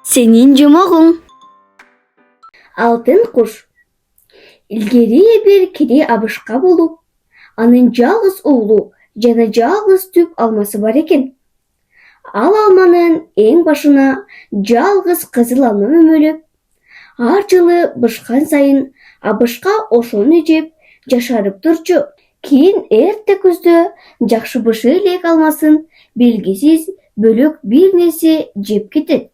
Senin cumağın. Altın kuş. İlgeri bir kedi abışka bulup, anın жалғыз oğlu jana жалғыз tüp alması var eken. Al almanın en başına жалғыз kızıl alma mömөлөp, ар жылы бышкан сайын абышка ошону жеп жашарып турчу. Кийин эрте күздө жакшы бышы элек алмасын белгисиз бөлөк бир нерсе жеп кетет.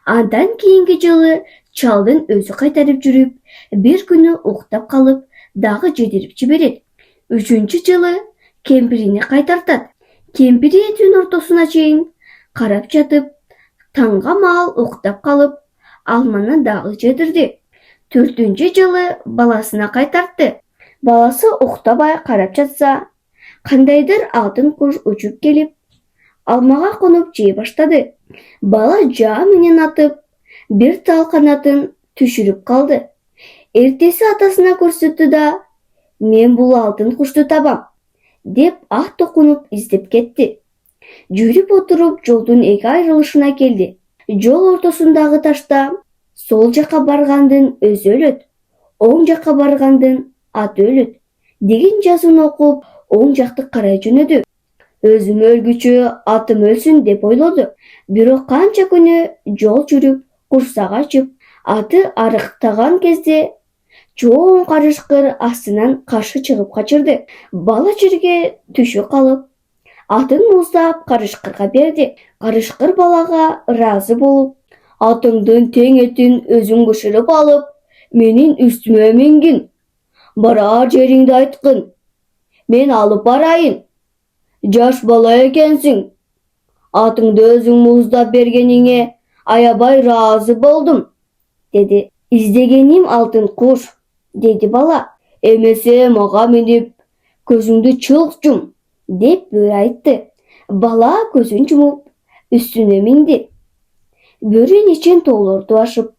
Андан кийинки жылы чалдын өзү кайтарып жүрүп, бир күнү уктап калып, дагы жедирип жиберет. Үчүнчү жылы кемпирине кайтартат. Кемпири түн ортосуна чейин карап жатып, таңга маал уктап калып, алманы дагы жедирди. Төртүнчү жылы баласына кайтартты. Баласы уктабай карап жатса, кандайдыр алтын куш учуп келип, алмага конуп жей баштады. Бала жаа менен атып, бир тал канатын түшүрүп калды. Эртеси атасына көрсөттү да, мен бул алтын кушту табам, деп ак токунуп издеп кетти. Жүрүп отуруп жолдун эки айрылышына келди. Жол ортосундагы ташта сол жака баргандын өзү өлөт, оң жака баргандын аты өлөт деген жазууну окуп, оң жакты карай жөнөдү. Өзүм өлгүчө атым өлсүн деп ойлоду. Бирок канча күнү жол жүрүп, курсак ачып, аты арыктаган кезде чоң карышкыр астынан каршы чыгып качырды. Бала жерге түшүп калып, атын муздап карышкырга берди. Карышкыр балага ыраазы болуп, атыңдын тең этин өзүң бышырып алып, менин үстүмө мингин. Барар жериңди айткын, мен алып барайын. Жаш бала экенсиң. Атыңды өзүң муздап бергениңе аябай ыраазы болдум, деди. Издегеним алтын куш, деди бала. Эмесе мага минип, көзүңдү чылк жум, деп бөрү айтты. Бала көзүн жумуп, үстүнө минди. Бөрү нечен тоолорду ашып,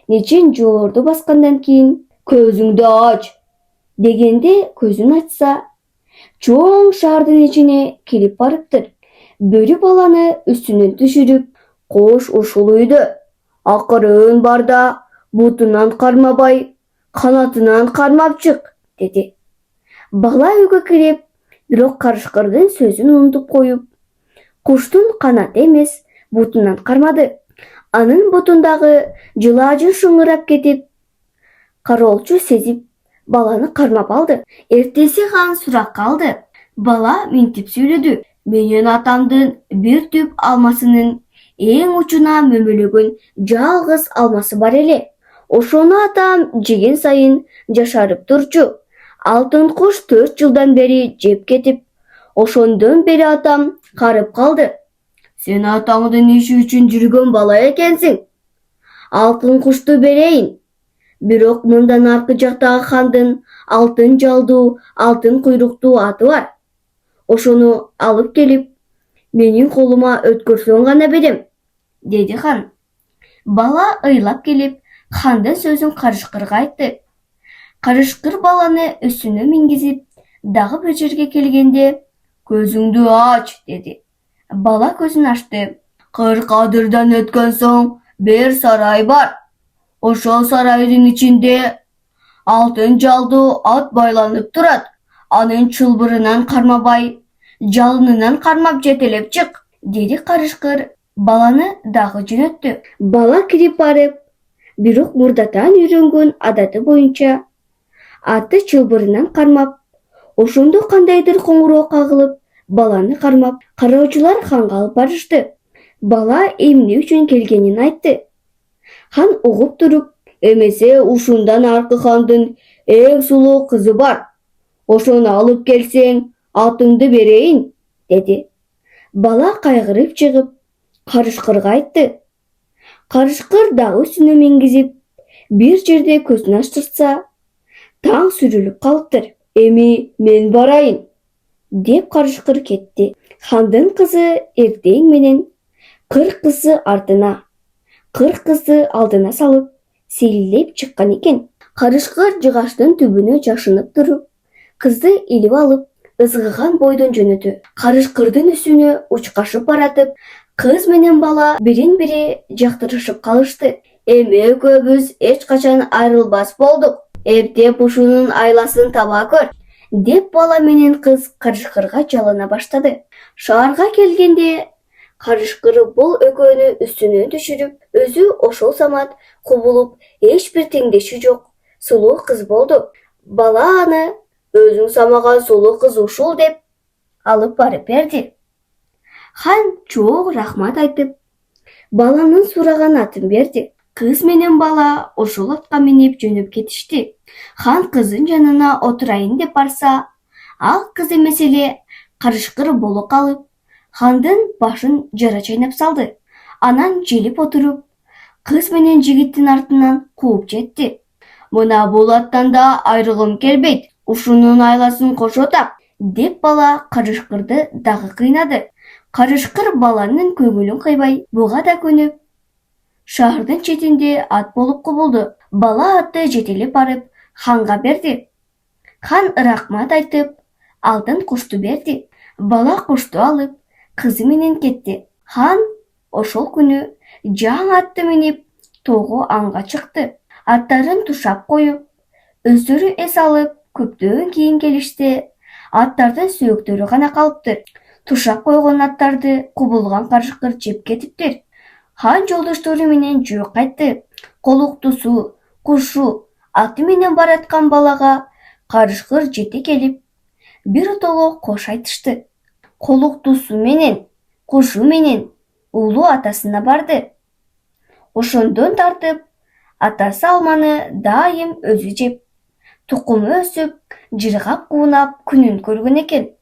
нечен жолорду баскандан кийин көзүңдү ач дегенде көзүн ачса, чоң шаардын ичине кирип барыптыр. Бөрү баланы үстүнөн түшүрүп, кош ушул үйдө акырын бар да, бутунан кармабай, канатынан кармап чык, деди. Бала үйгө кирип, бирок карышкырдын сөзүн унутуп коюп, куштун канаты эмес, бутунан кармады. Анын бутундагы жылаажын шыңырап кетип, кароолчу сезип, баланы кармап алды. Эртеси хан суракка алды. Бала минтип сүйлөдү. Менин атамдын бир түп алмасынын эң учуна мөмөлөгөн жалгыз алмасы бар эле. Ошону атам жеген сайын жашарып турчу. Алтын куш 4 жылдан бери жеп кетип, ошондон бери атам карып калды. Сен атаңдын иши үчүн жүргөн бала экенсиң. Алтын кушту берейин. Бирок мындан аркы жактагы хандын алтын жалдуу, алтын куйруктуу аты бар. Ошону алып келип, менин колума өткөрсөң гана берем, деди хан. Бала ыйлап келип, хандын сөзүн карышкырга айтты. Карышкыр баланы үстүнө мингизип, дагы бир жерге келгенде, көзүңдү ач, деди. Бала көзүн ачты. 40 адырдан өткөн соң бир сарай бар. Ошол сарайдын ичинде алтын жалдуу ат байланып турат. Анын чылбырынан кармабай, жалынынан кармап жетелеп чык, деди карышкыр. Баланы дагы жөнөттү. Бала кирип барып, бирок мурдатан үйрөнгөн адаты боюнча аты чылбырынан кармап, ошондо кандайдыр коңуроо кагылып, баланы кармап, кароочулар ханга алып барышты. Бала эмне үчүн келгенин айтты. Хан угуп туруп, эмесе ушундан аркы хандын эң сулуу кызы бар. Ошону алып келсең, атыңды берейин, деди. Бала кайгырып чыгып, карышкырга айтты. Карышкыр дагы үстүнө мингизип, бир жерде көзүн ачтыртса, таң сүрүлүп калыптыр. Эми мен барайын, деп карышкыр кетти. Хандын кызы эртең менен 40 кызы артына, 40 кызды алдына салып, селилеп чыккан экен. Карышкыр жыгаштын түбүнө жашынып туруп, кызды илип алып, ызгыган бойдон жөнөдү. Карышкырдын үстүнө учкашып баратып, Кыз менен бала бирин-бири жактырышып калышты. Эми экөөбүз эч качан айрылбас болдук. Эптеп ушунун айласын таба көр, деп бала менен кыз карышкырга жалына баштады. Шаарга келгенде карышкыр бул экөөнү үстүнөн түшүрүп, өзү ошол самат кубулуп, эч бир теңдеши жок сулуу кыз болду. Бала аны өзүң самаган сулуу кыз ушул деп алып барып берди. Хан чоң рахмат айтып, баланын сураган атын берди. Кыз менен бала ошол атка минип жөнөп кетишти. Хан кыздын жанына отурайын деп барса, ал кыз эмес эле карышкыр боло калып, хандын башын жара чайнап салды. Анан желип отуруп, кыз менен жигиттин артынан кууп жетти. Мына бул аттан да айрылгым келбейт, ушунун айласын кошо так, деп бала карышкырды дагы кыйнады. Карышкыр баланын көңүлүн кыйбай, буга да көнүп, шаардын четинде ат болуп кубулду. Бала атты жетелеп барып ханга берди. Хан рахмат айтып, алтын кушту берди. Бала кушту алып, кызы менен кетти. Хан ошол күнү жаңы атты минип тоого аңга чыкты. Аттарын тушап коюп, өздөрү эс алып, көптөн кийин келишти. Аттардын сөөктөрү гана калыптыр. Тушап койгон аттарды кубулган карышкыр жеп кетиптир. Хан жолдоштору менен жөө кайтты. Колуктусу, кушу аты менен бараткан балага карышкыр жете келип, бир отого кош айтышты. Колуктусу менен, кушу менен улуу атасына барды. Ошондон тартып, атасы алманы дайым өзү жеп, тукуму өсүп, жыргап куунап күнүн көргөн экен.